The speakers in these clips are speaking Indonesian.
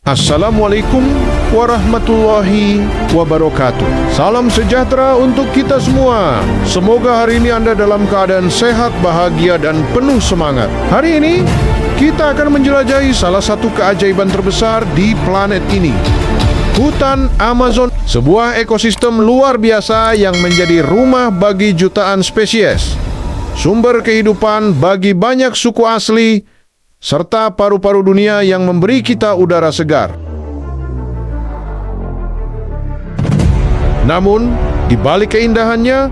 Assalamualaikum warahmatullahi wabarakatuh. Salam sejahtera untuk kita semua. Semoga hari ini Anda dalam keadaan sehat, bahagia, dan penuh semangat. Hari ini kita akan menjelajahi salah satu keajaiban terbesar di planet ini, hutan Amazon, sebuah ekosistem luar biasa yang menjadi rumah bagi jutaan spesies, sumber kehidupan bagi banyak suku asli, serta paru-paru dunia yang memberi kita udara segar. Namun, di balik keindahannya,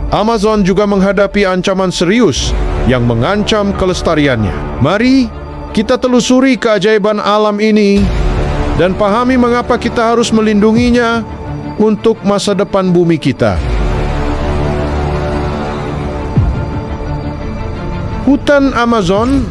Amazon juga menghadapi ancaman serius yang mengancam kelestariannya. Mari kita telusuri keajaiban alam ini dan pahami mengapa kita harus melindunginya untuk masa depan bumi kita. Hutan Amazon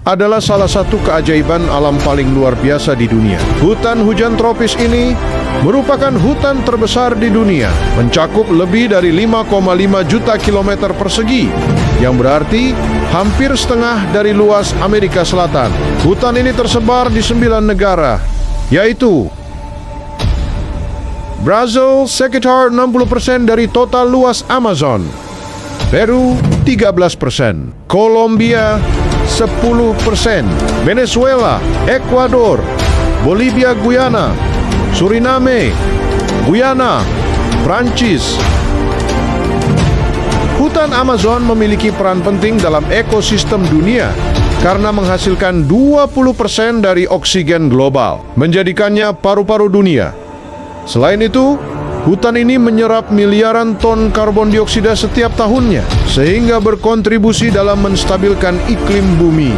adalah salah satu keajaiban alam paling luar biasa di dunia. Hutan hujan tropis ini merupakan hutan terbesar di dunia, mencakup lebih dari 5,5 juta kilometer persegi, yang berarti hampir setengah dari luas Amerika Selatan. Hutan ini tersebar di 9 negara, yaitu Brazil sekitar 60% dari total luas Amazon, Peru 13%, Kolombia 10%, Venezuela, Ekuador, Bolivia, Guyana, Suriname, Guyana, Prancis. Hutan Amazon memiliki peran penting dalam ekosistem dunia karena menghasilkan 20% dari oksigen global, menjadikannya paru-paru dunia. Selain itu, hutan ini menyerap miliaran ton karbon dioksida setiap tahunnya, sehingga berkontribusi dalam menstabilkan iklim bumi.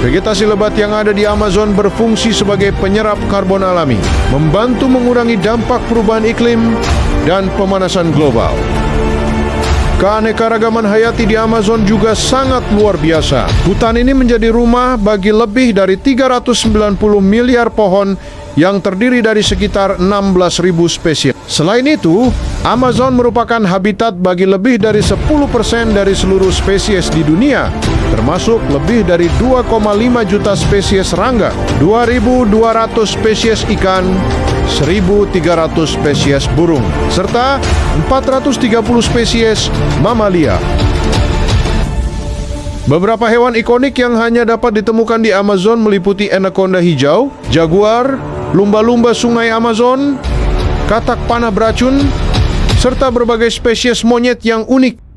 Vegetasi lebat yang ada di Amazon berfungsi sebagai penyerap karbon alami, membantu mengurangi dampak perubahan iklim dan pemanasan global. Keanekaragaman hayati di Amazon juga sangat luar biasa. Hutan ini menjadi rumah bagi lebih dari 390 miliar pohon yang terdiri dari sekitar 16.000 spesies. Selain itu, Amazon merupakan habitat bagi lebih dari 10% dari seluruh spesies di dunia, termasuk lebih dari 2,5 juta spesies serangga, 2.200 spesies ikan, 1.300 spesies burung, serta 430 spesies mamalia. Beberapa hewan ikonik yang hanya dapat ditemukan di Amazon meliputi anaconda hijau, jaguar, lumba-lumba sungai Amazon, katak panah beracun, serta berbagai spesies monyet yang unik.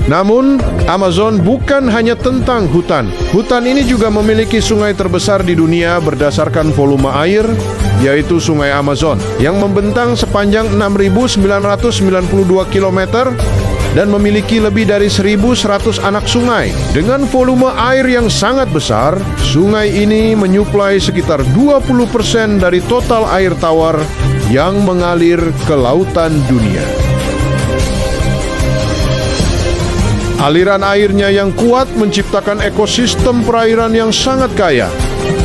Namun, Amazon bukan hanya tentang hutan. Hutan ini juga memiliki sungai terbesar di dunia berdasarkan volume air, yaitu Sungai Amazon, yang membentang sepanjang 6.992 km dan memiliki lebih dari 1.100 anak sungai. Dengan volume air yang sangat besar, sungai ini menyuplai sekitar 20% dari total air tawar yang mengalir ke lautan dunia. Aliran airnya yang kuat menciptakan ekosistem perairan yang sangat kaya,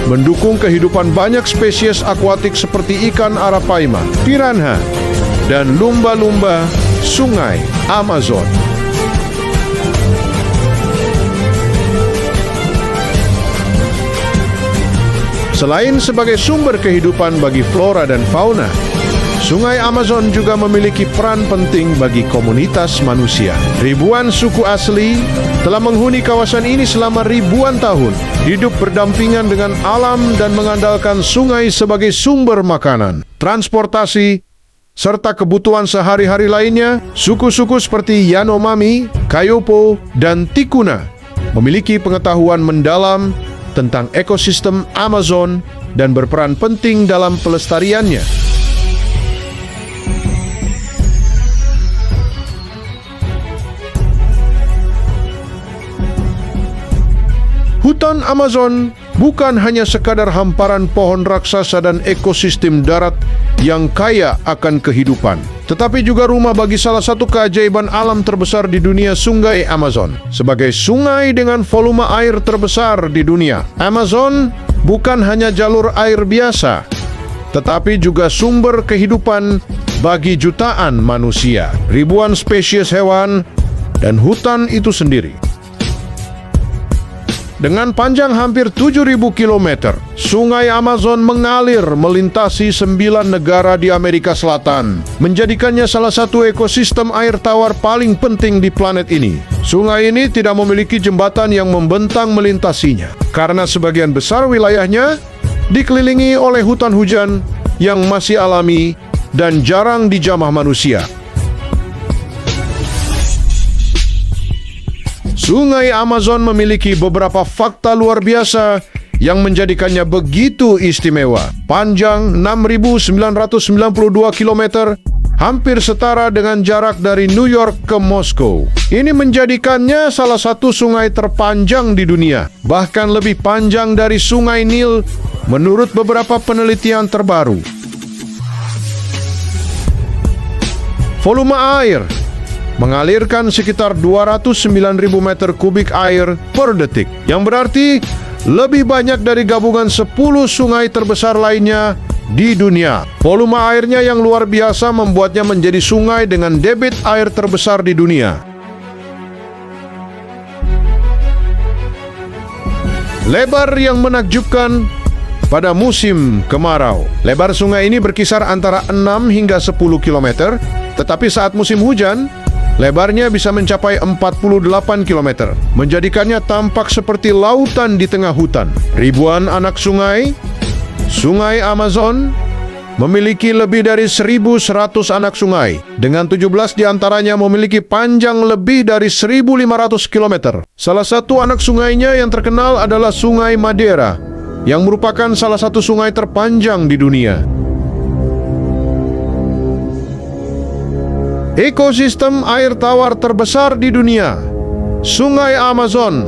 mendukung kehidupan banyak spesies akuatik seperti ikan arapaima, piranha, dan lumba-lumba sungai Amazon. Selain sebagai sumber kehidupan bagi flora dan fauna, Sungai Amazon juga memiliki peran penting bagi komunitas manusia. Ribuan suku asli telah menghuni kawasan ini selama ribuan tahun, hidup berdampingan dengan alam dan mengandalkan sungai sebagai sumber makanan, transportasi, serta kebutuhan sehari-hari lainnya. Suku-suku seperti Yanomami, Kayopo, dan Tikuna memiliki pengetahuan mendalam tentang ekosistem Amazon dan berperan penting dalam pelestariannya. Hutan Amazon bukan hanya sekadar hamparan pohon raksasa dan ekosistem darat yang kaya akan kehidupan. tetapi juga rumah bagi salah satu keajaiban alam terbesar di dunia, Sungai Amazon. Sebagai sungai dengan volume air terbesar di dunia, Amazon bukan hanya jalur air biasa, tetapi juga sumber kehidupan bagi jutaan manusia, ribuan spesies hewan, dan hutan itu sendiri. Dengan panjang hampir 7.000 km, Sungai Amazon mengalir melintasi 9 negara di Amerika Selatan, menjadikannya salah satu ekosistem air tawar paling penting di planet ini. Sungai ini tidak memiliki jembatan yang membentang melintasinya, karena sebagian besar wilayahnya dikelilingi oleh hutan hujan yang masih alami dan jarang dijamah manusia. Sungai Amazon memiliki beberapa fakta luar biasa yang menjadikannya begitu istimewa. Panjang 6.992 km, hampir setara dengan jarak dari New York ke Moskow. Ini menjadikannya salah satu sungai terpanjang di dunia, bahkan lebih panjang dari Sungai Nil menurut beberapa penelitian terbaru. Volume air mengalirkan sekitar 209.000 meter kubik air per detik, yang berarti lebih banyak dari gabungan 10 sungai terbesar lainnya di dunia. Volume airnya yang luar biasa membuatnya menjadi sungai dengan debit air terbesar di dunia. Lebar yang menakjubkan pada musim kemarau. Lebar sungai ini berkisar antara 6 hingga 10 km, tetapi saat musim hujan, lebarnya bisa mencapai 48 km, menjadikannya tampak seperti lautan di tengah hutan. Ribuan anak sungai, Sungai Amazon memiliki lebih dari 1.100 anak sungai, dengan 17 diantaranya memiliki panjang lebih dari 1.500 km. Salah satu anak sungainya yang terkenal adalah Sungai Madeira, yang merupakan salah satu sungai terpanjang di dunia. Ekosistem air tawar terbesar di dunia, Sungai Amazon,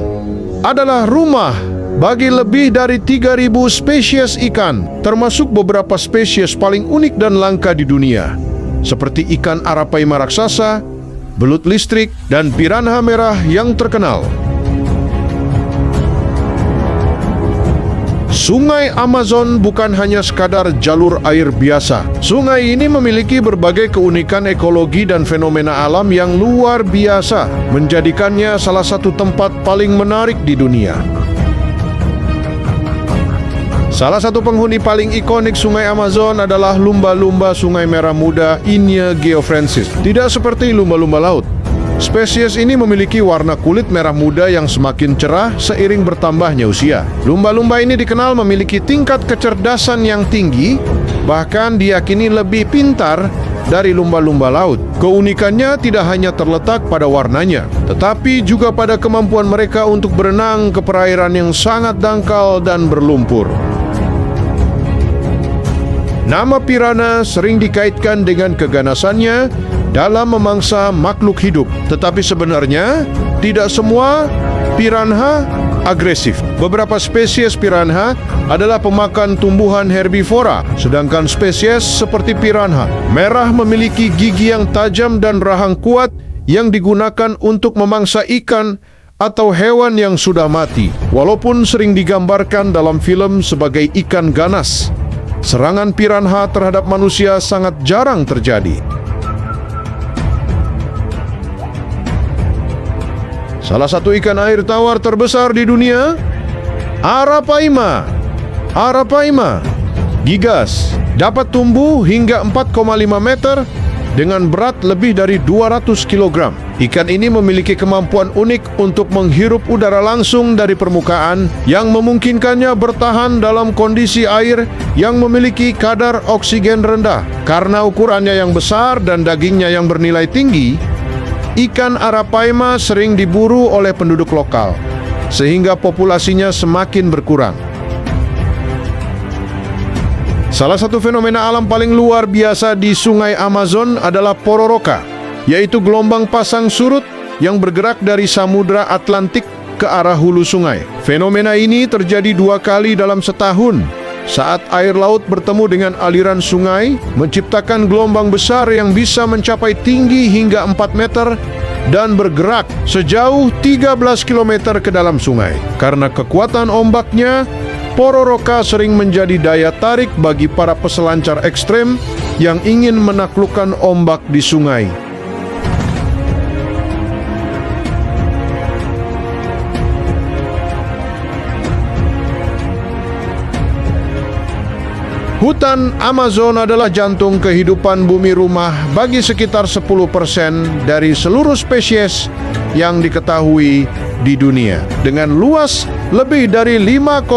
adalah rumah bagi lebih dari 3.000 spesies ikan, termasuk beberapa spesies paling unik dan langka di dunia, seperti ikan arapaima raksasa, belut listrik, dan piranha merah yang terkenal. Sungai Amazon bukan hanya sekadar jalur air biasa. Sungai ini memiliki berbagai keunikan ekologi dan fenomena alam yang luar biasa, menjadikannya salah satu tempat paling menarik di dunia. Salah satu penghuni paling ikonik Sungai Amazon adalah lumba-lumba Sungai Merah Muda, Inia geofrancis. Tidak seperti lumba-lumba laut, spesies ini memiliki warna kulit merah muda yang semakin cerah seiring bertambahnya usia. Lumba-lumba ini dikenal memiliki tingkat kecerdasan yang tinggi, bahkan diyakini lebih pintar dari lumba-lumba laut. Keunikannya tidak hanya terletak pada warnanya, tetapi juga pada kemampuan mereka untuk berenang ke perairan yang sangat dangkal dan berlumpur. Nama piranha sering dikaitkan dengan keganasannya dalam memangsa makhluk hidup, tetapi sebenarnya tidak semua piranha agresif. Beberapa spesies piranha adalah pemakan tumbuhan herbivora, sedangkan spesies seperti piranha merah memiliki gigi yang tajam dan rahang kuat yang digunakan untuk memangsa ikan atau hewan yang sudah mati. Walaupun sering digambarkan dalam film sebagai ikan ganas, serangan piranha terhadap manusia sangat jarang terjadi. Salah satu ikan air tawar terbesar di dunia, arapaima. Arapaima gigas, dapat tumbuh hingga 4,5 meter dengan berat lebih dari 200 kg. Ikan ini memiliki kemampuan unik untuk menghirup udara langsung dari permukaan yang memungkinkannya bertahan dalam kondisi air yang memiliki kadar oksigen rendah. Karena ukurannya yang besar dan dagingnya yang bernilai tinggi, ikan arapaima sering diburu oleh penduduk lokal, sehingga populasinya semakin berkurang. Salah satu fenomena alam paling luar biasa di Sungai Amazon adalah pororoka, yaitu gelombang pasang surut yang bergerak dari Samudra Atlantik ke arah hulu sungai. Fenomena ini terjadi 2 kali dalam setahun saat air laut bertemu dengan aliran sungai, menciptakan gelombang besar yang bisa mencapai tinggi hingga 4 meter dan bergerak sejauh 13 km ke dalam sungai. Karena kekuatan ombaknya, Pororoka sering menjadi daya tarik bagi para peselancar ekstrem yang ingin menaklukkan ombak di sungai. Hutan Amazon adalah jantung kehidupan bumi rumah bagi sekitar 10% dari seluruh spesies yang diketahui di dunia. Dengan luas lebih dari 5,5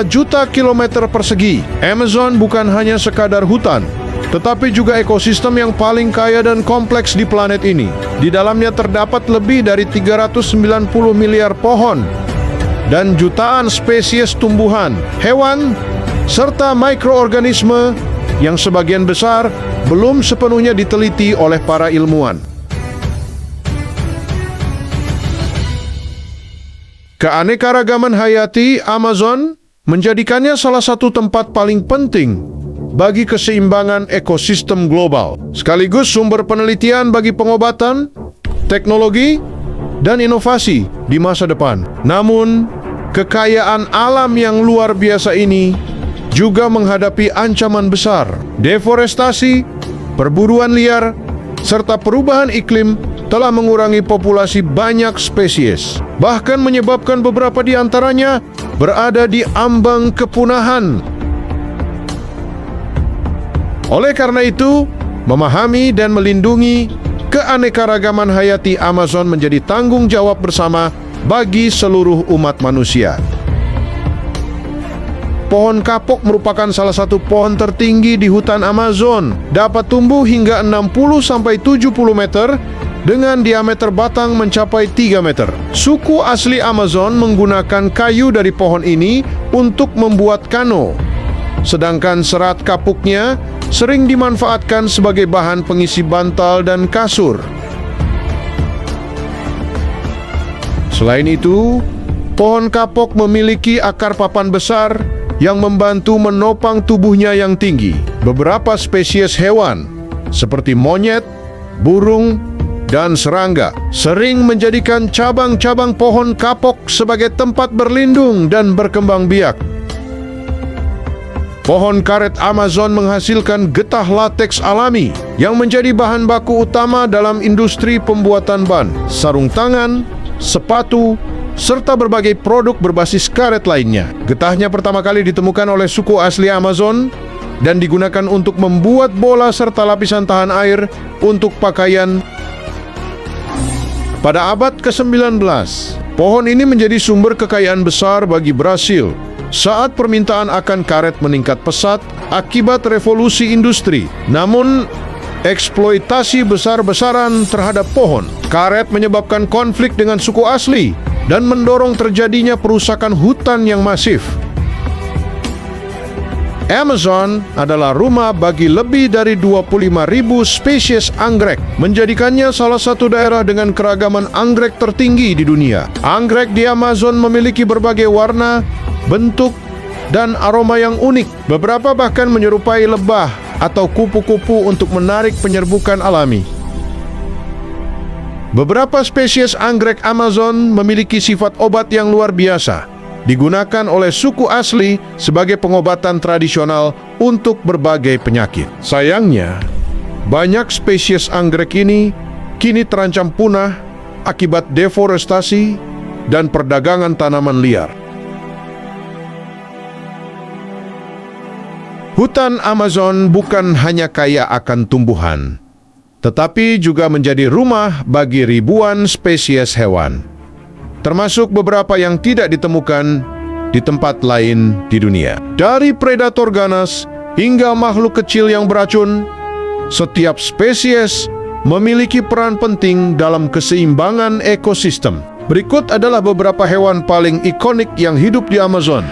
juta kilometer persegi, Amazon bukan hanya sekadar hutan, tetapi juga ekosistem yang paling kaya dan kompleks di planet ini. Di dalamnya terdapat lebih dari 390 miliar pohon dan jutaan spesies tumbuhan, hewan, serta mikroorganisme yang sebagian besar belum sepenuhnya diteliti oleh para ilmuwan. Keanekaragaman hayati Amazon menjadikannya salah satu tempat paling penting bagi keseimbangan ekosistem global, sekaligus sumber penelitian bagi pengobatan, teknologi, dan inovasi di masa depan. Namun, kekayaan alam yang luar biasa ini juga menghadapi ancaman besar. Deforestasi, perburuan liar, serta perubahan iklim telah mengurangi populasi banyak spesies, bahkan menyebabkan beberapa di antaranya berada di ambang kepunahan. Oleh karena itu, memahami dan melindungi keanekaragaman hayati Amazon menjadi tanggung jawab bersama bagi seluruh umat manusia. Pohon kapok merupakan salah satu pohon tertinggi di hutan Amazon. Dapat tumbuh hingga 60-70 meter dengan diameter batang mencapai 3 meter. Suku asli Amazon menggunakan kayu dari pohon ini untuk membuat kano. Sedangkan serat kapuknya sering dimanfaatkan sebagai bahan pengisi bantal dan kasur. Selain itu, pohon kapok memiliki akar papan besar yang membantu menopang tubuhnya yang tinggi. Beberapa spesies hewan, seperti monyet, burung, dan serangga, sering menjadikan cabang-cabang pohon kapok sebagai tempat berlindung dan berkembang biak. Pohon karet Amazon menghasilkan getah lateks alami yang menjadi bahan baku utama dalam industri pembuatan ban, sarung tangan, sepatu, serta berbagai produk berbasis karet lainnya. Getahnya pertama kali ditemukan oleh suku asli Amazon dan digunakan untuk membuat bola serta lapisan tahan air untuk pakaian. Pada abad ke-19, pohon ini menjadi sumber kekayaan besar bagi Brasil saat permintaan akan karet meningkat pesat akibat revolusi industri. Namun, eksploitasi besar-besaran terhadap pohon karet menyebabkan konflik dengan suku asli dan mendorong terjadinya perusakan hutan yang masif. Amazon adalah rumah bagi lebih dari 25.000 spesies anggrek, menjadikannya salah satu daerah dengan keragaman anggrek tertinggi di dunia. Anggrek di Amazon memiliki berbagai warna, bentuk, dan aroma yang unik. Beberapa bahkan menyerupai lebah atau kupu-kupu untuk menarik penyerbukan alami. Beberapa spesies anggrek Amazon memiliki sifat obat yang luar biasa, digunakan oleh suku asli sebagai pengobatan tradisional untuk berbagai penyakit. Sayangnya, banyak spesies anggrek ini kini terancam punah akibat deforestasi dan perdagangan tanaman liar. Hutan Amazon bukan hanya kaya akan tumbuhan, tetapi juga menjadi rumah bagi ribuan spesies hewan, termasuk beberapa yang tidak ditemukan di tempat lain di dunia. Dari predator ganas hingga makhluk kecil yang beracun, setiap spesies memiliki peran penting dalam keseimbangan ekosistem. Berikut adalah beberapa hewan paling ikonik yang hidup di Amazon.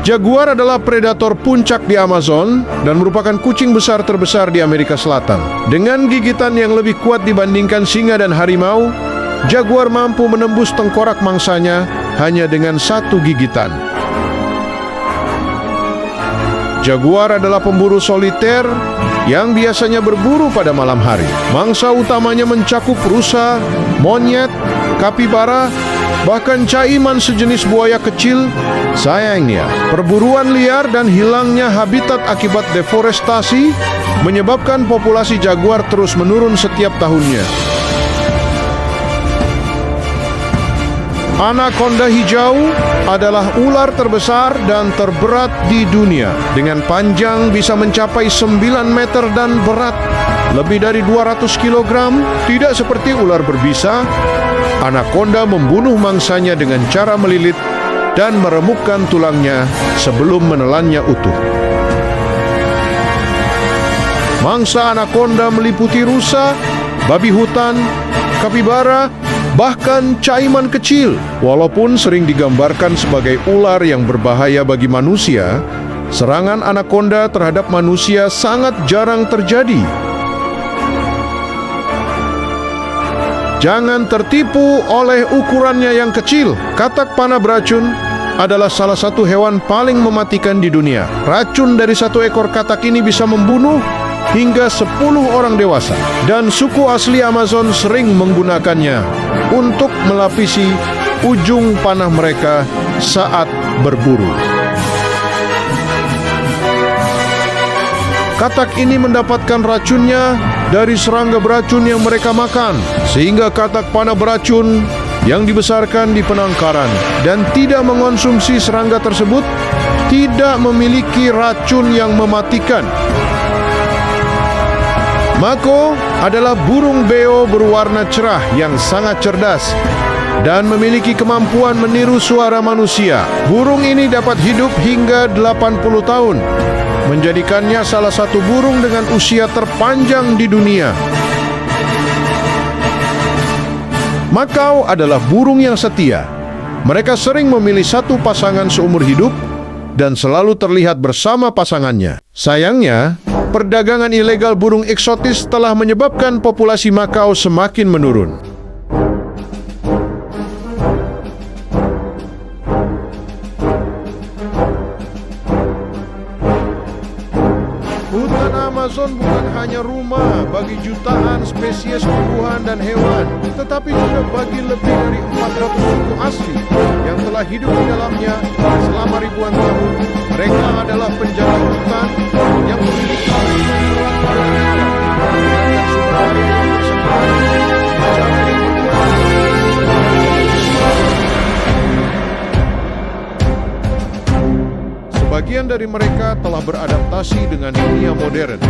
Jaguar adalah predator puncak di Amazon dan merupakan kucing besar terbesar di Amerika Selatan. Dengan gigitan yang lebih kuat dibandingkan singa dan harimau, jaguar mampu menembus tengkorak mangsanya hanya dengan satu gigitan. Jaguar adalah pemburu soliter yang biasanya berburu pada malam hari. Mangsa utamanya mencakup rusa, monyet, kapibara, bahkan caiman sejenis buaya kecil. Sayangnya, perburuan liar dan hilangnya habitat akibat deforestasi menyebabkan populasi jaguar terus menurun setiap tahunnya. Anaconda hijau adalah ular terbesar dan terberat di dunia. Dengan panjang bisa mencapai 9 meter dan berat lebih dari 200 kilogram. Tidak seperti ular berbisa, anaconda membunuh mangsanya dengan cara melilit dan meremukkan tulangnya sebelum menelannya utuh. Mangsa anaconda meliputi rusa, babi hutan, kapibara, bahkan caiman kecil. Walaupun sering digambarkan sebagai ular yang berbahaya bagi manusia, serangan anaconda terhadap manusia sangat jarang terjadi. Jangan tertipu oleh ukurannya yang kecil. Katak panah beracun adalah salah satu hewan paling mematikan di dunia. Racun dari satu ekor katak ini bisa membunuh hingga 10 orang dewasa, dan suku asli Amazon sering menggunakannya untuk melapisi ujung panah mereka saat berburu. Katak ini mendapatkan racunnya dari serangga beracun yang mereka makan, sehingga katak panah beracun yang dibesarkan di penangkaran dan tidak mengonsumsi serangga tersebut tidak memiliki racun yang mematikan. Mako adalah burung beo berwarna cerah yang sangat cerdas dan memiliki kemampuan meniru suara manusia. Burung ini dapat hidup hingga 80 tahun, menjadikannya salah satu burung dengan usia terpanjang di dunia. Makau adalah burung yang setia. Mereka sering memilih satu pasangan seumur hidup dan selalu terlihat bersama pasangannya. Sayangnya, perdagangan ilegal burung eksotis telah menyebabkan populasi Makau semakin menurun. Hutan Amazon bukan hanya rumah bagi jutaan spesies tumbuhan dan hewan, tetapi juga bagi lebih dari 400 suku asli yang telah hidup di dalamnya selama ribuan tahun. Mereka adalah penjaga hutan yang memiliki erat pada alam dan sumber air yang tersebar mencapai ribuan. Sebagian dari mereka telah beradaptasi dengan dunia modern,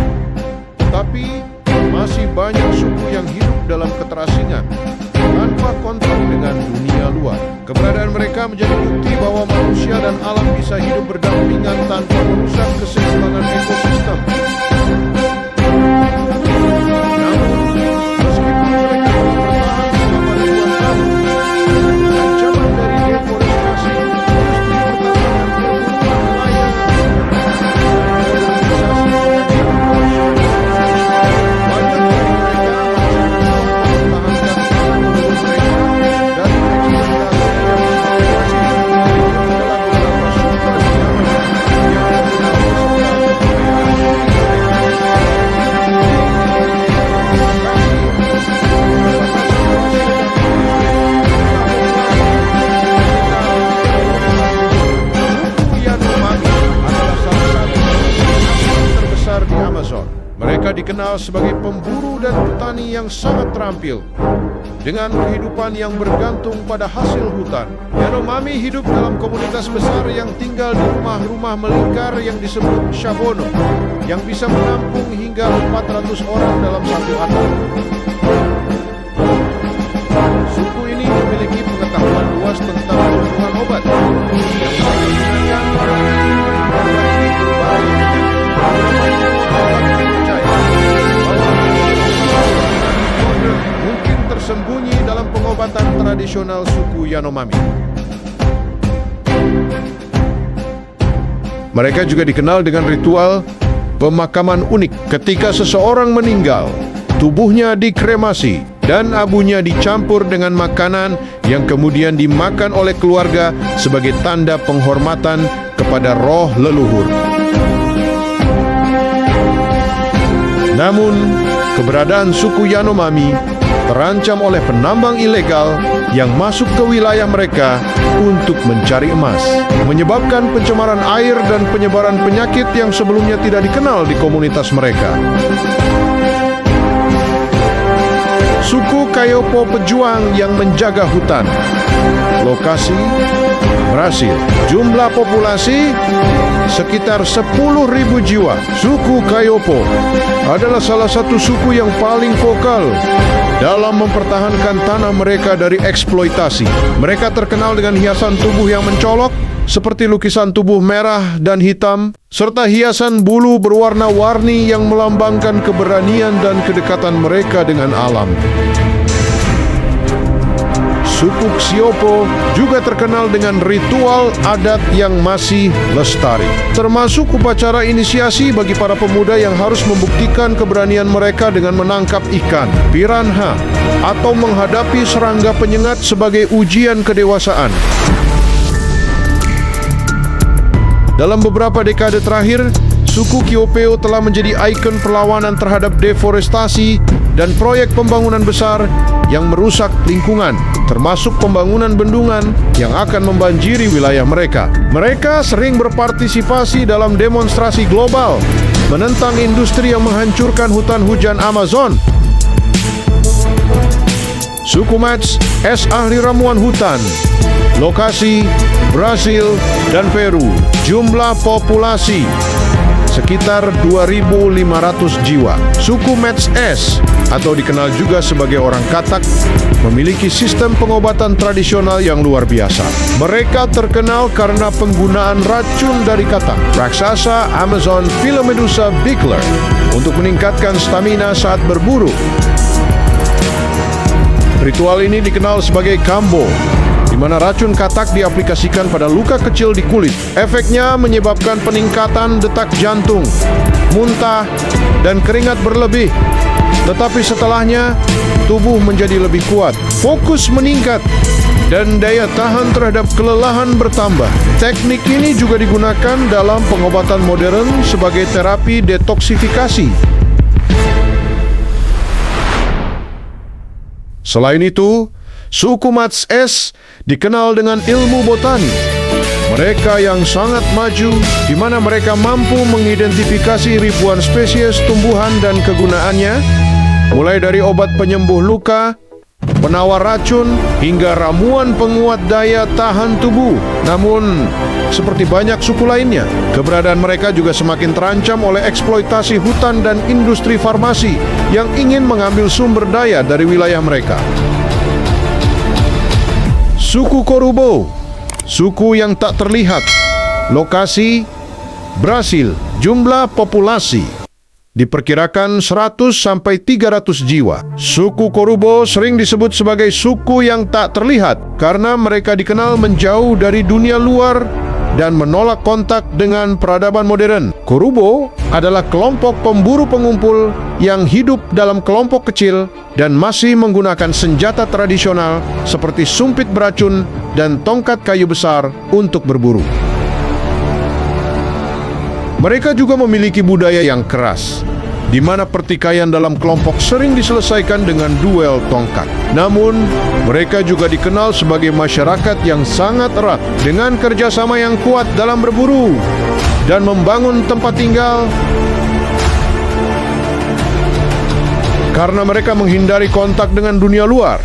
tetapi masih banyak suku yang hidup dalam keterasingan tanpa kontak dengan dunia luar. Keberadaan mereka menjadi bukti bahwa manusia dan alam bisa hidup berdampingan tanpa merusak keseimbangan ekosistem. Namun, meskipun mereka telah bertahan selama ribuan tahun, ancaman dari deforestasi terus dipertahankan perburuan nelayan, organisasi banyak dari mereka masih mempertahankan tanah mereka dan eksploitasi yang masih dalam beberapa sumber daya yang di Amazon. Mereka dikenal sebagai pemburu dan petani yang sangat terampil, dengan kehidupan yang bergantung pada hasil hutan. Yanomami hidup dalam komunitas besar yang tinggal di rumah-rumah melingkar yang disebut shabono, yang bisa menampung hingga 400 orang dalam satu atap. Suku ini memiliki pengetahuan luas tentang kebutuhan obat yang mereka gunakan para mungkin tersembunyi dalam pengobatan tradisional suku Yanomami. Mereka juga dikenal dengan ritual pemakaman unik. Ketika seseorang meninggal, tubuhnya dikremasi dan abunya dicampur dengan makanan yang kemudian dimakan oleh keluarga sebagai tanda penghormatan kepada roh leluhur. Namun, keberadaan suku Yanomami terancam oleh penambang ilegal yang masuk ke wilayah mereka untuk mencari emas, menyebabkan pencemaran air dan penyebaran penyakit yang sebelumnya tidak dikenal di komunitas mereka. Suku Kayopo pejuang yang menjaga hutan. Lokasi, Brasil. Jumlah populasi sekitar 10.000 jiwa. Suku Kayopo adalah salah satu suku yang paling vokal dalam mempertahankan tanah mereka dari eksploitasi. Mereka terkenal dengan hiasan tubuh yang mencolok, seperti lukisan tubuh merah dan hitam, serta hiasan bulu berwarna-warni yang melambangkan keberanian dan kedekatan mereka dengan alam. Suku Xiupo juga terkenal dengan ritual adat yang masih lestari, termasuk upacara inisiasi bagi para pemuda yang harus membuktikan keberanian mereka dengan menangkap ikan, piranha, atau menghadapi serangga penyengat sebagai ujian kedewasaan. Dalam beberapa dekade terakhir, suku Kiopeo telah menjadi ikon perlawanan terhadap deforestasi dan proyek pembangunan besar yang merusak lingkungan, termasuk pembangunan bendungan yang akan membanjiri wilayah mereka. Mereka sering berpartisipasi dalam demonstrasi global menentang industri yang menghancurkan hutan hujan Amazon. Suku Mats es ahli ramuan hutan. Lokasi, Brasil dan Peru. Jumlah populasi sekitar 2.500 jiwa. Suku Mats es, atau dikenal juga sebagai orang Katak, memiliki sistem pengobatan tradisional yang luar biasa. Mereka terkenal karena penggunaan racun dari katak, raksasa Amazon Philomedusa bicolor, untuk meningkatkan stamina saat berburu. Ritual ini dikenal sebagai kambo, di mana racun katak diaplikasikan pada luka kecil di kulit. Efeknya menyebabkan peningkatan detak jantung, muntah, dan keringat berlebih. Tetapi setelahnya, tubuh menjadi lebih kuat, fokus meningkat, dan daya tahan terhadap kelelahan bertambah. Teknik ini juga digunakan dalam pengobatan modern sebagai terapi detoksifikasi. Selain itu, suku Mats es dikenal dengan ilmu botani. Mereka yang sangat maju, di mana mereka mampu mengidentifikasi ribuan spesies tumbuhan dan kegunaannya, mulai dari obat penyembuh luka, penawar racun, hingga ramuan penguat daya tahan tubuh. Namun, seperti banyak suku lainnya, keberadaan mereka juga semakin terancam oleh eksploitasi hutan dan industri farmasi yang ingin mengambil sumber daya dari wilayah mereka. Suku Korubo, suku yang tak terlihat. Lokasi, Brasil. Jumlah populasi diperkirakan 100-300 jiwa. Suku Korubo sering disebut sebagai suku yang tak terlihat karena mereka dikenal menjauh dari dunia luar dan menolak kontak dengan peradaban modern. Korubo adalah kelompok pemburu pengumpul yang hidup dalam kelompok kecil dan masih menggunakan senjata tradisional seperti sumpit beracun dan tongkat kayu besar untuk berburu. Mereka juga memiliki budaya yang keras, di mana pertikaian dalam kelompok sering diselesaikan dengan duel tongkat. Namun, mereka juga dikenal sebagai masyarakat yang sangat erat, dengan kerjasama yang kuat dalam berburu dan membangun tempat tinggal. Karena mereka menghindari kontak dengan dunia luar,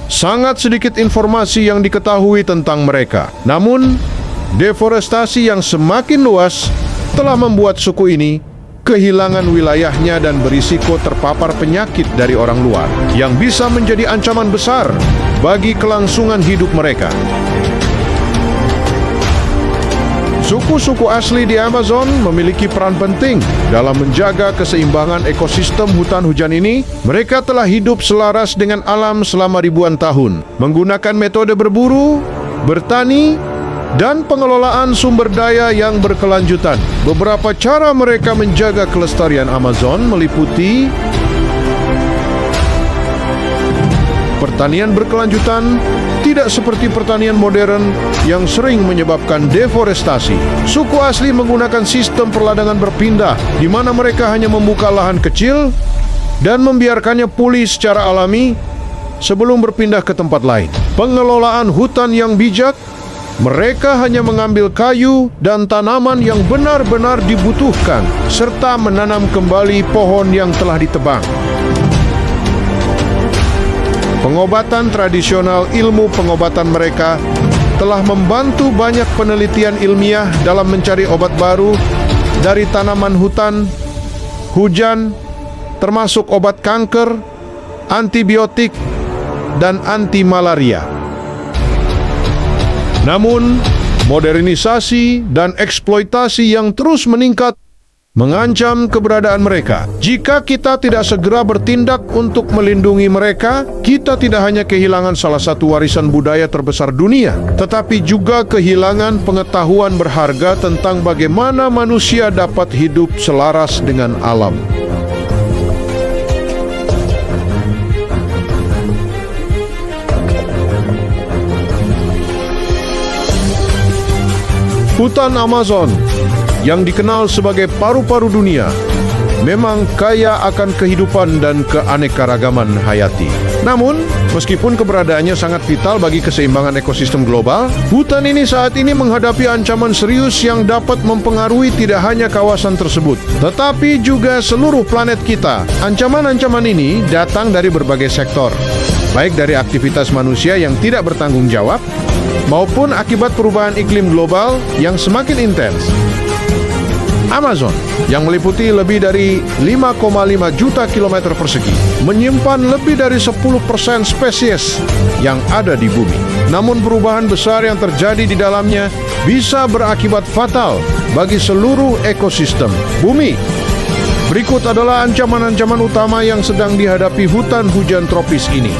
sangat sedikit informasi yang diketahui tentang mereka. Namun, deforestasi yang semakin luas telah membuat suku ini kehilangan wilayahnya dan berisiko terpapar penyakit dari orang luar yang bisa menjadi ancaman besar bagi kelangsungan hidup mereka. Suku-suku asli di Amazon memiliki peran penting dalam menjaga keseimbangan ekosistem hutan hujan ini. Mereka telah hidup selaras dengan alam selama ribuan tahun, menggunakan metode berburu, bertani, dan pengelolaan sumber daya yang berkelanjutan. Beberapa cara mereka menjaga kelestarian Amazon meliputi Pertanian berkelanjutan tidak seperti pertanian modern yang sering menyebabkan deforestasi. Suku asli menggunakan sistem perladangan berpindah, di mana mereka hanya membuka lahan kecil dan membiarkannya pulih secara alami sebelum berpindah ke tempat lain. Pengelolaan hutan yang bijak, mereka hanya mengambil kayu dan tanaman yang benar-benar dibutuhkan, serta menanam kembali pohon yang telah ditebang. Pengobatan tradisional, ilmu pengobatan mereka telah membantu banyak penelitian ilmiah dalam mencari obat baru dari tanaman hutan, hujan, termasuk obat kanker, antibiotik, dan anti malaria. Namun, modernisasi dan eksploitasi yang terus meningkat mengancam keberadaan mereka. Jika kita tidak segera bertindak untuk melindungi mereka, kita tidak hanya kehilangan salah satu warisan budaya terbesar dunia, tetapi juga kehilangan pengetahuan berharga tentang bagaimana manusia dapat hidup selaras dengan alam. Hutan Amazon, yang dikenal sebagai paru-paru dunia, memang kaya akan kehidupan dan keanekaragaman hayati. Namun, meskipun keberadaannya sangat vital bagi keseimbangan ekosistem global, hutan ini saat ini menghadapi ancaman serius yang dapat mempengaruhi tidak hanya kawasan tersebut, tetapi juga seluruh planet kita. Ancaman-ancaman ini datang dari berbagai sektor, baik dari aktivitas manusia yang tidak bertanggung jawab, maupun akibat perubahan iklim global yang semakin intens. Amazon, yang meliputi lebih dari 5,5 juta kilometer persegi, menyimpan lebih dari 10% spesies yang ada di bumi. Namun perubahan besar yang terjadi di dalamnya bisa berakibat fatal bagi seluruh ekosistem bumi. Berikut adalah ancaman-ancaman utama yang sedang dihadapi hutan hujan tropis ini.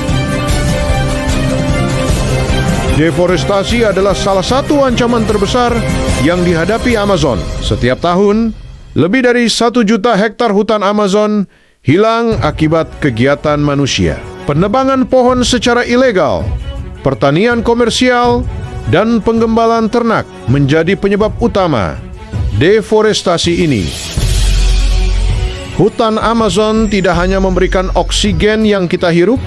Deforestasi adalah salah satu ancaman terbesar yang dihadapi Amazon. Setiap tahun, lebih dari 1 juta hektar hutan Amazon hilang akibat kegiatan manusia. Penebangan pohon secara ilegal, pertanian komersial, dan penggembalaan ternak menjadi penyebab utama deforestasi ini. Hutan Amazon tidak hanya memberikan oksigen yang kita hirup,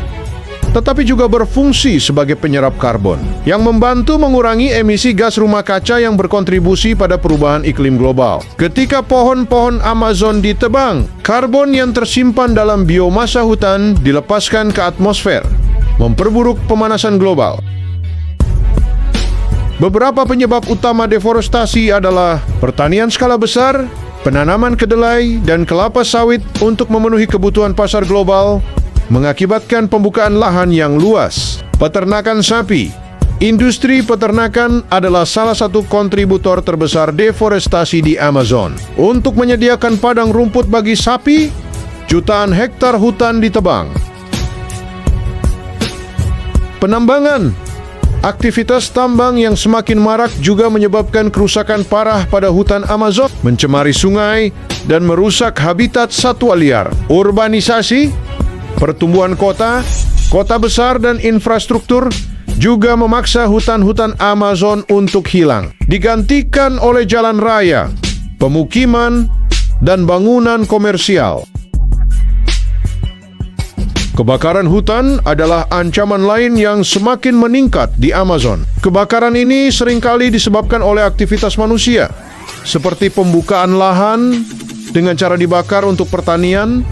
tetapi juga berfungsi sebagai penyerap karbon yang membantu mengurangi emisi gas rumah kaca yang berkontribusi pada perubahan iklim global. Ketika pohon-pohon Amazon ditebang, karbon yang tersimpan dalam biomasa hutan dilepaskan ke atmosfer, memperburuk pemanasan global. Beberapa penyebab utama deforestasi adalah pertanian skala besar, penanaman kedelai dan kelapa sawit untuk memenuhi kebutuhan pasar global, mengakibatkan pembukaan lahan yang luas. Peternakan sapi. Industri peternakan adalah salah satu kontributor terbesar deforestasi di Amazon. Untuk menyediakan padang rumput bagi sapi, jutaan hektar hutan ditebang. Penambangan. Aktivitas tambang yang semakin marak juga menyebabkan kerusakan parah pada hutan Amazon, mencemari sungai, dan merusak habitat satwa liar. Urbanisasi. Pertumbuhan kota, kota besar dan infrastruktur juga memaksa hutan-hutan Amazon untuk hilang, digantikan oleh jalan raya, pemukiman, dan bangunan komersial. Kebakaran hutan adalah ancaman lain yang semakin meningkat di Amazon. Kebakaran ini seringkali disebabkan oleh aktivitas manusia, seperti pembukaan lahan dengan cara dibakar untuk pertanian,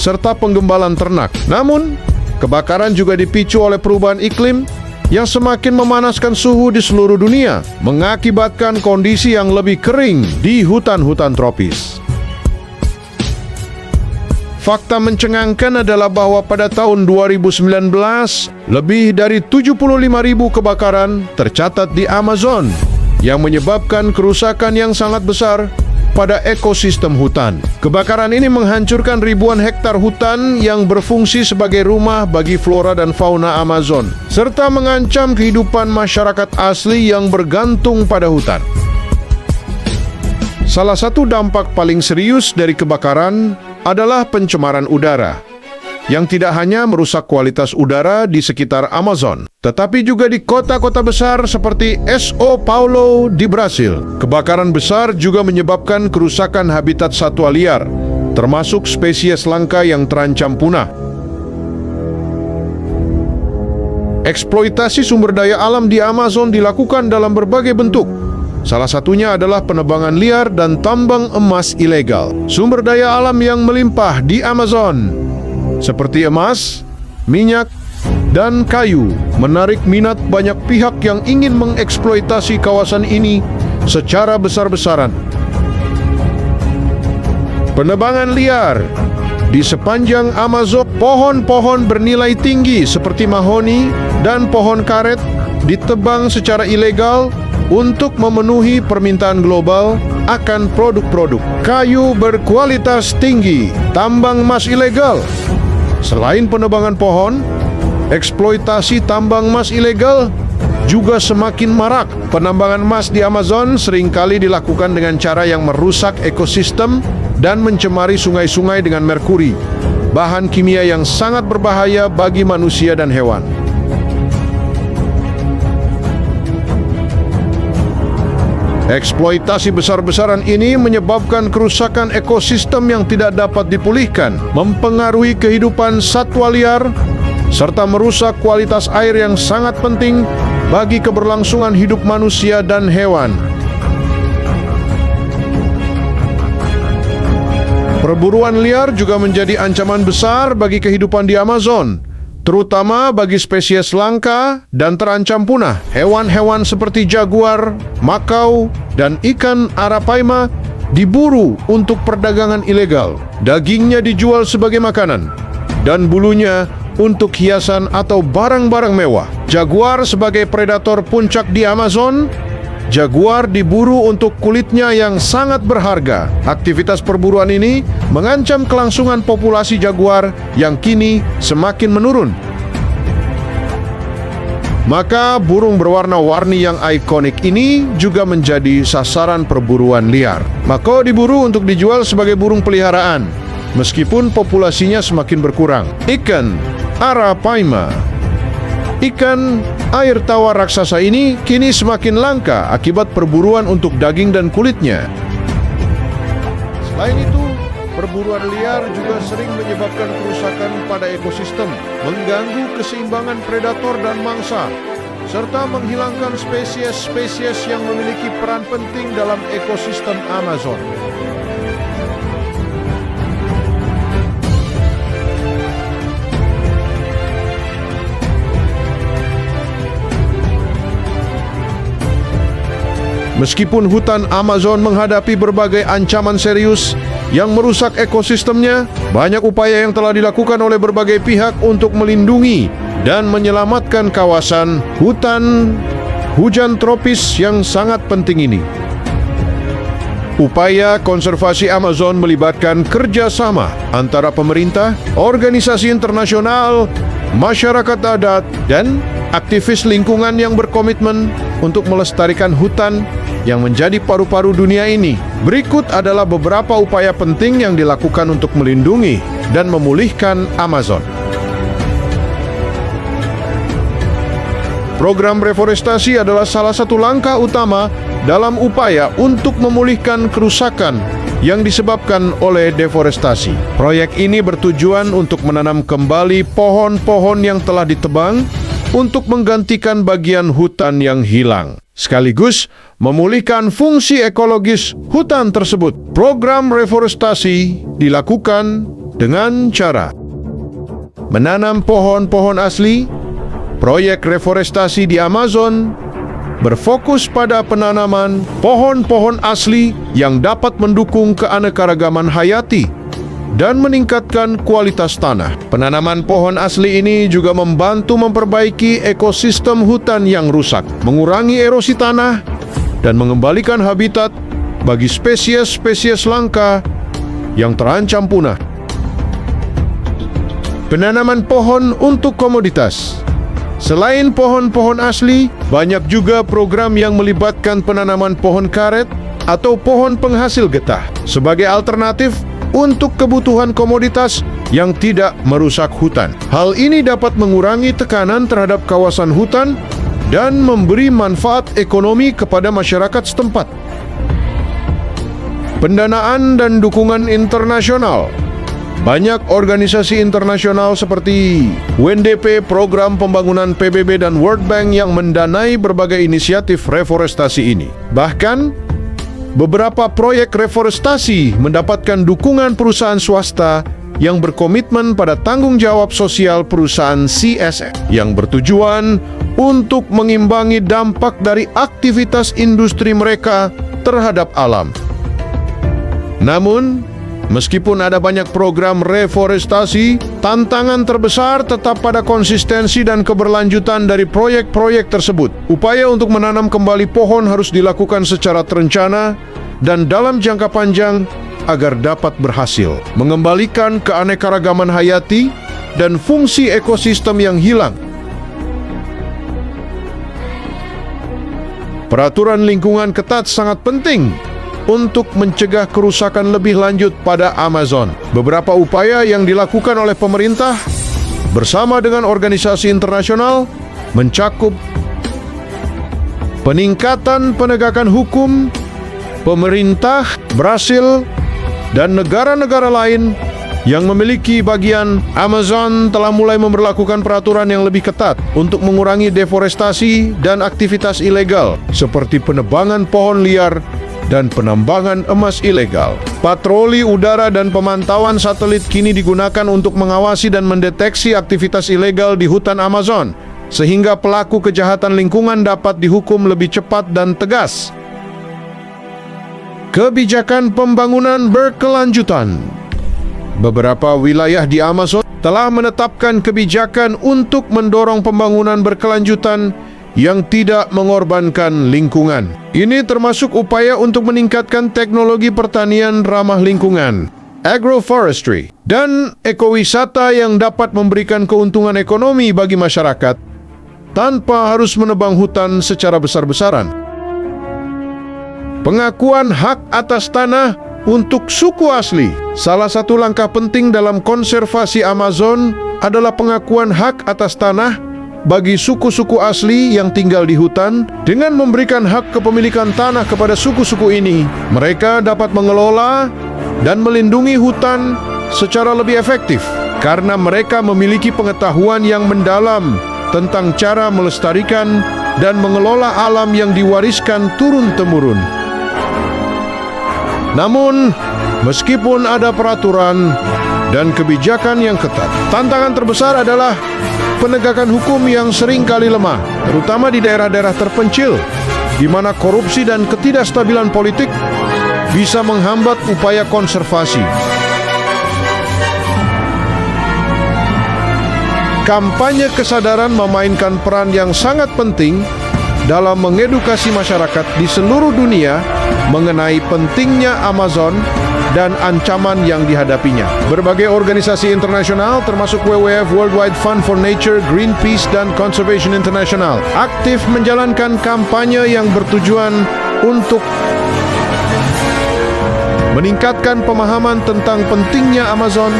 serta penggembalaan ternak. Namun, kebakaran juga dipicu oleh perubahan iklim yang semakin memanaskan suhu di seluruh dunia, mengakibatkan kondisi yang lebih kering di hutan-hutan tropis. Fakta mencengangkan adalah bahwa pada tahun 2019, lebih dari 75.000 kebakaran tercatat di Amazon, yang menyebabkan kerusakan yang sangat besar pada ekosistem hutan. Kebakaran ini menghancurkan ribuan hektar hutan yang berfungsi sebagai rumah bagi flora dan fauna Amazon, serta mengancam kehidupan masyarakat asli yang bergantung pada hutan. Salah satu dampak paling serius dari kebakaran adalah pencemaran udara. yang tidak hanya merusak kualitas udara di sekitar Amazon, tetapi juga di kota-kota besar seperti São Paulo di Brasil. Kebakaran besar juga menyebabkan kerusakan habitat satwa liar, termasuk spesies langka yang terancam punah. Eksploitasi sumber daya alam di Amazon dilakukan dalam berbagai bentuk. Salah satunya adalah penebangan liar dan tambang emas ilegal. Sumber daya alam yang melimpah di Amazon, seperti emas, minyak, dan kayu, menarik minat banyak pihak yang ingin mengeksploitasi kawasan ini secara besar-besaran. Penebangan liar di sepanjang Amazon, pohon-pohon bernilai tinggi seperti mahoni dan pohon karet ditebang secara ilegal untuk memenuhi permintaan global akan produk-produk kayu berkualitas tinggi. Tambang emas ilegal. Selain penebangan pohon, eksploitasi tambang emas ilegal juga semakin marak. Penambangan emas di Amazon seringkali dilakukan dengan cara yang merusak ekosistem dan mencemari sungai-sungai dengan merkuri, bahan kimia yang sangat berbahaya bagi manusia dan hewan. Eksploitasi besar-besaran ini menyebabkan kerusakan ekosistem yang tidak dapat dipulihkan, mempengaruhi kehidupan satwa liar, serta merusak kualitas air yang sangat penting bagi keberlangsungan hidup manusia dan hewan. Perburuan liar juga menjadi ancaman besar bagi kehidupan di Amazon, terutama bagi spesies langka dan terancam punah. Hewan-hewan seperti jaguar, makau, dan ikan arapaima diburu untuk perdagangan ilegal. Dagingnya dijual sebagai makanan, dan bulunya untuk hiasan atau barang-barang mewah. Jaguar sebagai predator puncak di Amazon. Jaguar diburu untuk kulitnya yang sangat berharga. Aktivitas perburuan ini mengancam kelangsungan populasi jaguar yang kini semakin menurun. Maka burung berwarna-warni yang ikonik ini juga menjadi sasaran perburuan liar. Makau diburu untuk dijual sebagai burung peliharaan, meskipun populasinya semakin berkurang. Ikan arapaima, ikan air tawar raksasa ini kini semakin langka akibat perburuan untuk daging dan kulitnya. Selain itu, perburuan liar juga sering menyebabkan kerusakan pada ekosistem, mengganggu keseimbangan predator dan mangsa, serta menghilangkan spesies-spesies yang memiliki peran penting dalam ekosistem Amazon. Meskipun hutan Amazon menghadapi berbagai ancaman serius yang merusak ekosistemnya, banyak upaya yang telah dilakukan oleh berbagai pihak untuk melindungi dan menyelamatkan kawasan hutan hujan tropis yang sangat penting ini. Upaya konservasi Amazon melibatkan kerjasama antara pemerintah, organisasi internasional, masyarakat adat, dan aktivis lingkungan yang berkomitmen untuk melestarikan hutan yang menjadi paru-paru dunia ini. Berikut adalah beberapa upaya penting yang dilakukan untuk melindungi dan memulihkan Amazon. Program reforestasi adalah salah satu langkah utama dalam upaya untuk memulihkan kerusakan yang disebabkan oleh deforestasi. Proyek ini bertujuan untuk menanam kembali pohon-pohon yang telah ditebang untuk menggantikan bagian hutan yang hilang, sekaligus memulihkan fungsi ekologis hutan tersebut. Program reforestasi dilakukan dengan cara menanam pohon-pohon asli. Proyek reforestasi di Amazon berfokus pada penanaman pohon-pohon asli yang dapat mendukung keanekaragaman hayati dan meningkatkan kualitas tanah. Penanaman pohon asli ini juga membantu memperbaiki ekosistem hutan yang rusak, mengurangi erosi tanah, dan mengembalikan habitat bagi spesies-spesies langka yang terancam punah. Penanaman pohon untuk komoditas. Selain pohon-pohon asli, banyak juga program yang melibatkan penanaman pohon karet atau pohon penghasil getah. Sebagai alternatif, untuk kebutuhan komoditas yang tidak merusak hutan. Hal ini dapat mengurangi tekanan terhadap kawasan hutan dan memberi manfaat ekonomi kepada masyarakat setempat. Pendanaan dan dukungan internasional. Banyak organisasi internasional seperti UNDP, Program Pembangunan PBB dan World Bank yang mendanai berbagai inisiatif reforestasi ini. Bahkan, beberapa proyek reforestasi mendapatkan dukungan perusahaan swasta yang berkomitmen pada tanggung jawab sosial perusahaan CSR yang bertujuan untuk mengimbangi dampak dari aktivitas industri mereka terhadap alam. Namun, meskipun ada banyak program reforestasi, tantangan terbesar tetap pada konsistensi dan keberlanjutan dari proyek-proyek tersebut. Upaya untuk menanam kembali pohon harus dilakukan secara terencana dan dalam jangka panjang agar dapat berhasil mengembalikan keanekaragaman hayati dan fungsi ekosistem yang hilang. Peraturan lingkungan ketat sangat penting untuk mencegah kerusakan lebih lanjut pada Amazon. Beberapa upaya yang dilakukan oleh pemerintah bersama dengan organisasi internasional mencakup peningkatan penegakan hukum. Pemerintah Brasil dan negara-negara lain yang memiliki bagian Amazon telah mulai memberlakukan peraturan yang lebih ketat untuk mengurangi deforestasi dan aktivitas ilegal seperti penebangan pohon liar dan penambangan emas ilegal. Patroli udara dan pemantauan satelit kini digunakan untuk mengawasi dan mendeteksi aktivitas ilegal di hutan Amazon, sehingga pelaku kejahatan lingkungan dapat dihukum lebih cepat dan tegas. Kebijakan pembangunan berkelanjutan. Beberapa wilayah di Amazon telah menetapkan kebijakan untuk mendorong pembangunan berkelanjutan yang tidak mengorbankan lingkungan. Ini termasuk upaya untuk meningkatkan teknologi pertanian ramah lingkungan, agroforestry, dan ekowisata yang dapat memberikan keuntungan ekonomi bagi masyarakat tanpa harus menebang hutan secara besar-besaran. Pengakuan hak atas tanah untuk suku asli. Salah satu langkah penting dalam konservasi Amazon adalah pengakuan hak atas tanah bagi suku-suku asli yang tinggal di hutan. Dengan memberikan hak kepemilikan tanah kepada suku-suku ini, mereka dapat mengelola dan melindungi hutan secara lebih efektif karena mereka memiliki pengetahuan yang mendalam tentang cara melestarikan dan mengelola alam yang diwariskan turun-temurun. Namun, meskipun ada peraturan dan kebijakan yang ketat, tantangan terbesar adalah penegakan hukum yang sering kali lemah, terutama di daerah-daerah terpencil, di mana korupsi dan ketidakstabilan politik bisa menghambat upaya konservasi. Kampanye kesadaran memainkan peran yang sangat penting dalam mengedukasi masyarakat di seluruh dunia mengenai pentingnya Amazon dan ancaman yang dihadapinya. Berbagai organisasi internasional termasuk WWF, World Wide Fund for Nature, Greenpeace, dan Conservation International aktif menjalankan kampanye yang bertujuan untuk meningkatkan pemahaman tentang pentingnya Amazon.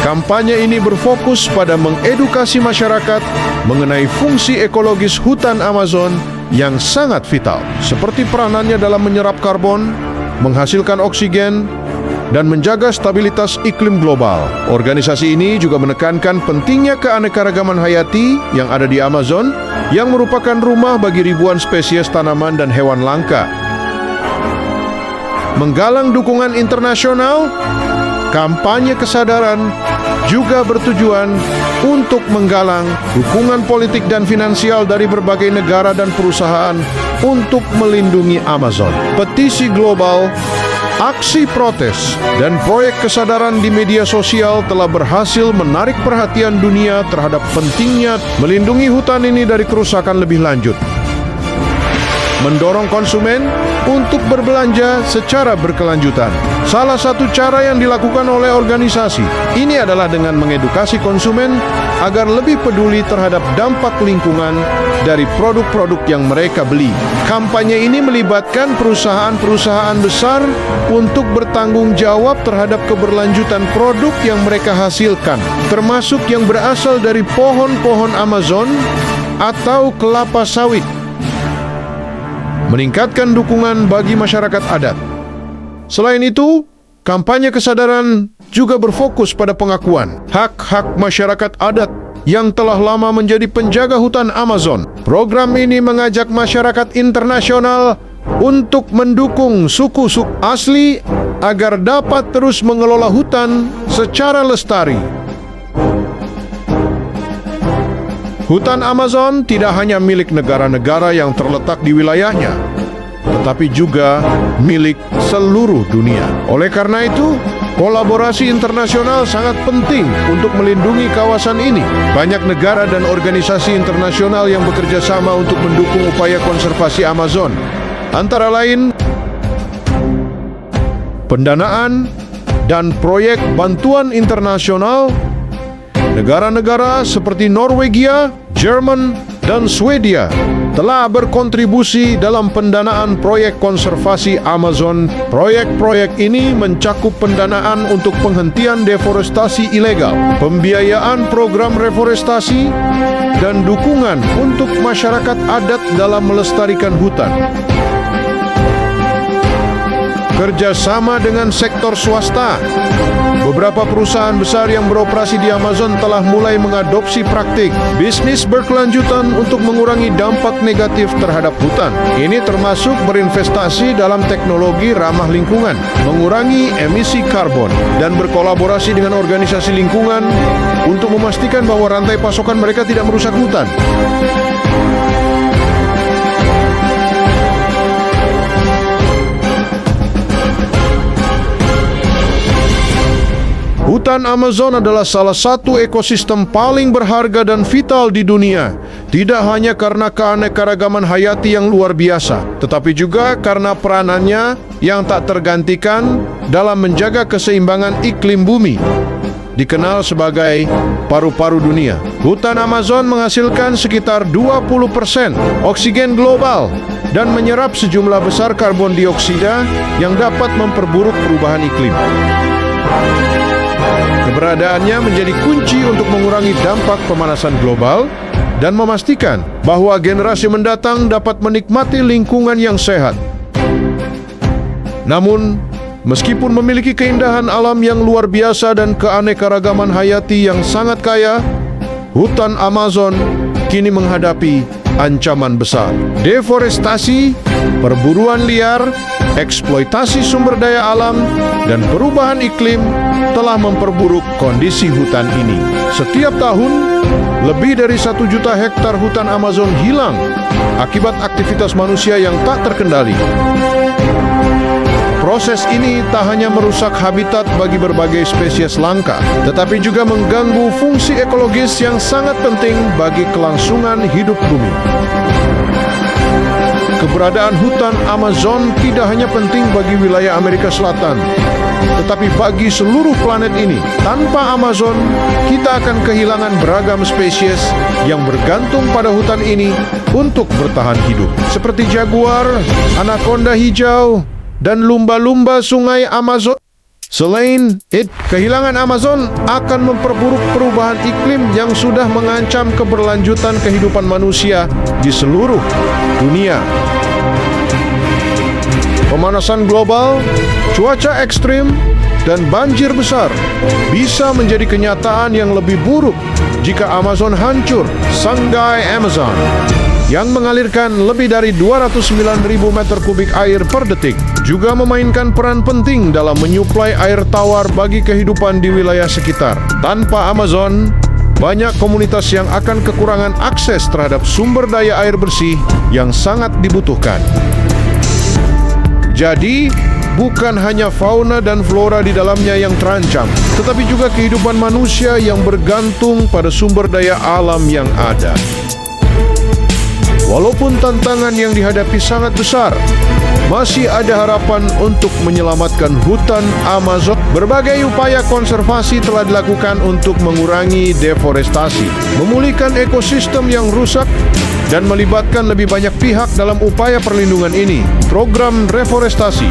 Kampanye ini berfokus pada mengedukasi masyarakat mengenai fungsi ekologis hutan Amazon yang sangat vital, seperti peranannya dalam menyerap karbon, menghasilkan oksigen, dan menjaga stabilitas iklim global. Organisasi ini juga menekankan pentingnya keanekaragaman hayati yang ada di Amazon, yang merupakan rumah bagi ribuan spesies tanaman dan hewan langka. Menggalang dukungan internasional, kampanye kesadaran juga bertujuan untuk menggalang dukungan politik dan finansial dari berbagai negara dan perusahaan untuk melindungi Amazon. Petisi global, aksi protes, dan proyek kesadaran di media sosial telah berhasil menarik perhatian dunia terhadap pentingnya melindungi hutan ini dari kerusakan lebih lanjut. mendorong konsumen untuk berbelanja secara berkelanjutan. Salah satu cara yang dilakukan oleh organisasi ini adalah dengan mengedukasi konsumen agar lebih peduli terhadap dampak lingkungan dari produk-produk yang mereka beli. Kampanye ini melibatkan perusahaan-perusahaan besar untuk bertanggung jawab terhadap keberlanjutan produk yang mereka hasilkan, termasuk yang berasal dari pohon-pohon Amazon atau kelapa sawit. Meningkatkan dukungan bagi masyarakat adat. Selain itu, kampanye kesadaran juga berfokus pada pengakuan hak-hak masyarakat adat yang telah lama menjadi penjaga hutan Amazon. Program ini mengajak masyarakat internasional untuk mendukung suku-suku asli agar dapat terus mengelola hutan secara lestari. Hutan Amazon tidak hanya milik negara-negara yang terletak di wilayahnya, tetapi juga milik seluruh dunia. Oleh karena itu, kolaborasi internasional sangat penting untuk melindungi kawasan ini. Banyak negara dan organisasi internasional yang bekerja sama untuk mendukung upaya konservasi Amazon. Antara lain, pendanaan dan proyek bantuan internasional. Negara-negara seperti Norwegia, Jerman, dan Swedia telah berkontribusi dalam pendanaan proyek konservasi Amazon. Proyek-proyek ini mencakup pendanaan untuk penghentian deforestasi ilegal, pembiayaan program reforestasi, dan dukungan untuk masyarakat adat dalam melestarikan hutan. Kerjasama dengan sektor swasta. Beberapa perusahaan besar yang beroperasi di Amazon telah mulai mengadopsi praktik bisnis berkelanjutan untuk mengurangi dampak negatif terhadap hutan. Ini termasuk berinvestasi dalam teknologi ramah lingkungan, mengurangi emisi karbon, dan berkolaborasi dengan organisasi lingkungan untuk memastikan bahwa rantai pasokan mereka tidak merusak hutan. Hutan Amazon adalah salah satu ekosistem paling berharga dan vital di dunia. Tidak hanya karena keanekaragaman hayati yang luar biasa, tetapi juga karena peranannya yang tak tergantikan dalam menjaga keseimbangan iklim bumi. Dikenal sebagai paru-paru dunia, hutan Amazon menghasilkan sekitar 20% oksigen global dan menyerap sejumlah besar karbon dioksida yang dapat memperburuk perubahan iklim. Keberadaannya menjadi kunci untuk mengurangi dampak pemanasan global dan memastikan bahwa generasi mendatang dapat menikmati lingkungan yang sehat. Namun, meskipun memiliki keindahan alam yang luar biasa dan keanekaragaman hayati yang sangat kaya, hutan Amazon kini menghadapi ancaman besar. Deforestasi, perburuan liar, eksploitasi sumber daya alam, dan perubahan iklim telah memperburuk kondisi hutan ini. Setiap tahun, lebih dari 1 juta hektar hutan Amazon hilang akibat aktivitas manusia yang tak terkendali. Proses ini tak hanya merusak habitat bagi berbagai spesies langka, tetapi juga mengganggu fungsi ekologis yang sangat penting bagi kelangsungan hidup bumi. Keberadaan hutan Amazon tidak hanya penting bagi wilayah Amerika Selatan, tetapi bagi seluruh planet ini. Tanpa Amazon, kita akan kehilangan beragam spesies yang bergantung pada hutan ini untuk bertahan hidup, seperti jaguar, anakonda hijau, dan lumba-lumba sungai Amazon. Selain itu, kehilangan Amazon akan memperburuk perubahan iklim yang sudah mengancam keberlanjutan kehidupan manusia di seluruh dunia. Pemanasan global, cuaca ekstrim, dan banjir besar bisa menjadi kenyataan yang lebih buruk jika Amazon hancur. Sungai Amazon yang mengalirkan lebih dari 209.000 meter kubik air per detik juga memainkan peran penting dalam menyuplai air tawar bagi kehidupan di wilayah sekitar. Tanpa Amazon, banyak komunitas yang akan kekurangan akses terhadap sumber daya air bersih yang sangat dibutuhkan. Jadi, bukan hanya fauna dan flora di dalamnya yang terancam, tetapi juga kehidupan manusia yang bergantung pada sumber daya alam yang ada. Walaupun tantangan yang dihadapi sangat besar, masih ada harapan untuk menyelamatkan hutan Amazon. Berbagai upaya konservasi telah dilakukan untuk mengurangi deforestasi, memulihkan ekosistem yang rusak, dan melibatkan lebih banyak pihak dalam upaya perlindungan ini. Program reforestasi,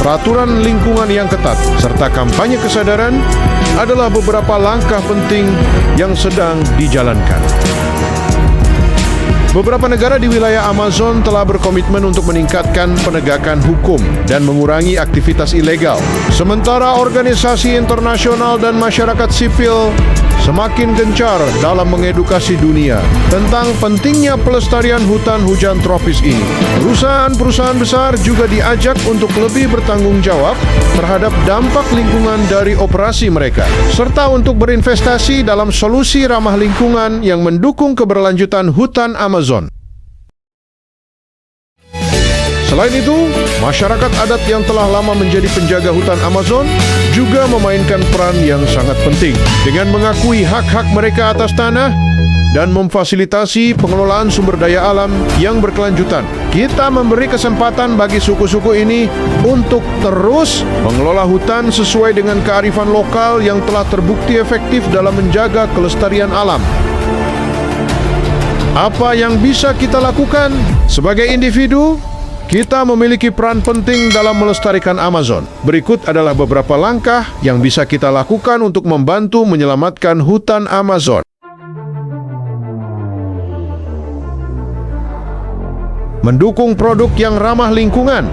peraturan lingkungan yang ketat, serta kampanye kesadaran adalah beberapa langkah penting yang sedang dijalankan. Beberapa negara di wilayah Amazon telah berkomitmen untuk meningkatkan penegakan hukum dan mengurangi aktivitas ilegal. Sementara organisasi internasional dan masyarakat sipil semakin gencar dalam mengedukasi dunia tentang pentingnya pelestarian hutan hujan tropis ini. Perusahaan-perusahaan besar juga diajak untuk lebih bertanggung jawab terhadap dampak lingkungan dari operasi mereka, serta untuk berinvestasi dalam solusi ramah lingkungan yang mendukung keberlanjutan hutan Amazon. Selain itu, masyarakat adat yang telah lama menjadi penjaga hutan Amazon juga memainkan peran yang sangat penting dengan mengakui hak-hak mereka atas tanah dan memfasilitasi pengelolaan sumber daya alam yang berkelanjutan. Kita memberi kesempatan bagi suku-suku ini untuk terus mengelola hutan sesuai dengan kearifan lokal yang telah terbukti efektif dalam menjaga kelestarian alam. Apa yang bisa kita lakukan sebagai individu? Kita memiliki peran penting dalam melestarikan Amazon. Berikut adalah beberapa langkah yang bisa kita lakukan untuk membantu menyelamatkan hutan Amazon. Mendukung produk yang ramah lingkungan.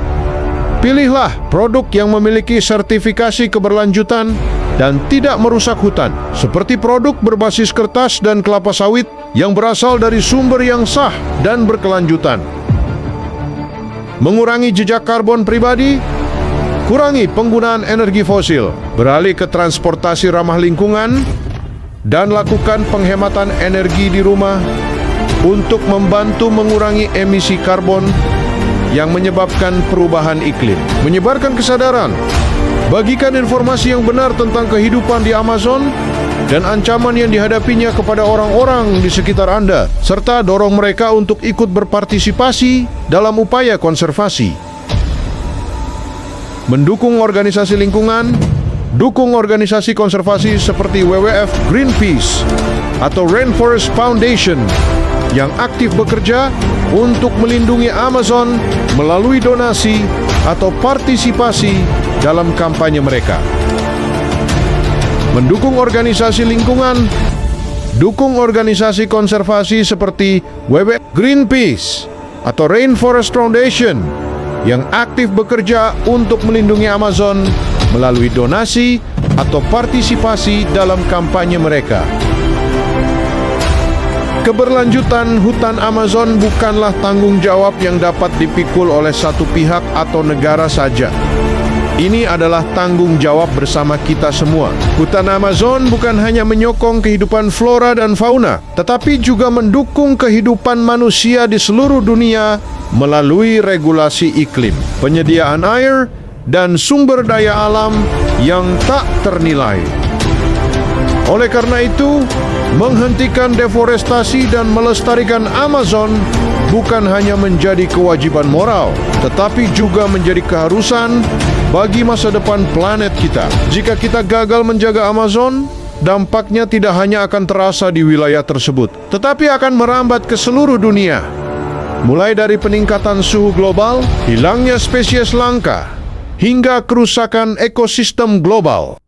Pilihlah produk yang memiliki sertifikasi keberlanjutan dan tidak merusak hutan, seperti produk berbasis kertas dan kelapa sawit yang berasal dari sumber yang sah dan berkelanjutan. Mengurangi jejak karbon pribadi, kurangi penggunaan energi fosil, beralih ke transportasi ramah lingkungan, dan lakukan penghematan energi di rumah untuk membantu mengurangi emisi karbon yang menyebabkan perubahan iklim. Menyebarkan kesadaran, bagikan informasi yang benar tentang kehidupan di Amazon dan ancaman yang dihadapinya kepada orang-orang di sekitar Anda, serta dorong mereka untuk ikut berpartisipasi dalam upaya konservasi. Mendukung organisasi lingkungan, dukung organisasi konservasi seperti WWF Greenpeace atau Rainforest Foundation yang aktif bekerja untuk melindungi Amazon melalui donasi atau partisipasi dalam kampanye mereka. Mendukung organisasi lingkungan, dukung organisasi konservasi seperti WWF Greenpeace atau Rainforest Foundation yang aktif bekerja untuk melindungi Amazon melalui donasi atau partisipasi dalam kampanye mereka. Keberlanjutan hutan Amazon bukanlah tanggung jawab yang dapat dipikul oleh satu pihak atau negara saja. Ini adalah tanggung jawab bersama kita semua. Hutan Amazon bukan hanya menyokong kehidupan flora dan fauna, tetapi juga mendukung kehidupan manusia di seluruh dunia melalui regulasi iklim, penyediaan air, dan sumber daya alam yang tak ternilai. Oleh karena itu, menghentikan deforestasi dan melestarikan Amazon bukan hanya menjadi kewajiban moral, tetapi juga menjadi keharusan bagi masa depan planet kita. Jika kita gagal menjaga Amazon, dampaknya tidak hanya akan terasa di wilayah tersebut, tetapi akan merambat ke seluruh dunia. Mulai dari peningkatan suhu global, hilangnya spesies langka, hingga kerusakan ekosistem global.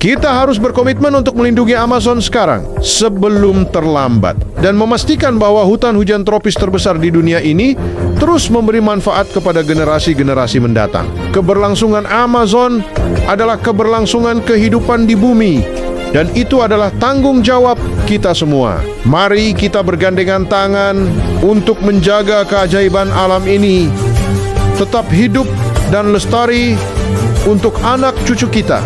Kita harus berkomitmen untuk melindungi Amazon sekarang, sebelum terlambat, dan memastikan bahwa hutan hujan tropis terbesar di dunia ini terus memberi manfaat kepada generasi-generasi mendatang. Keberlangsungan Amazon adalah keberlangsungan kehidupan di bumi, dan itu adalah tanggung jawab kita semua. Mari kita bergandengan tangan untuk menjaga keajaiban alam ini tetap hidup dan lestari untuk anak cucu kita.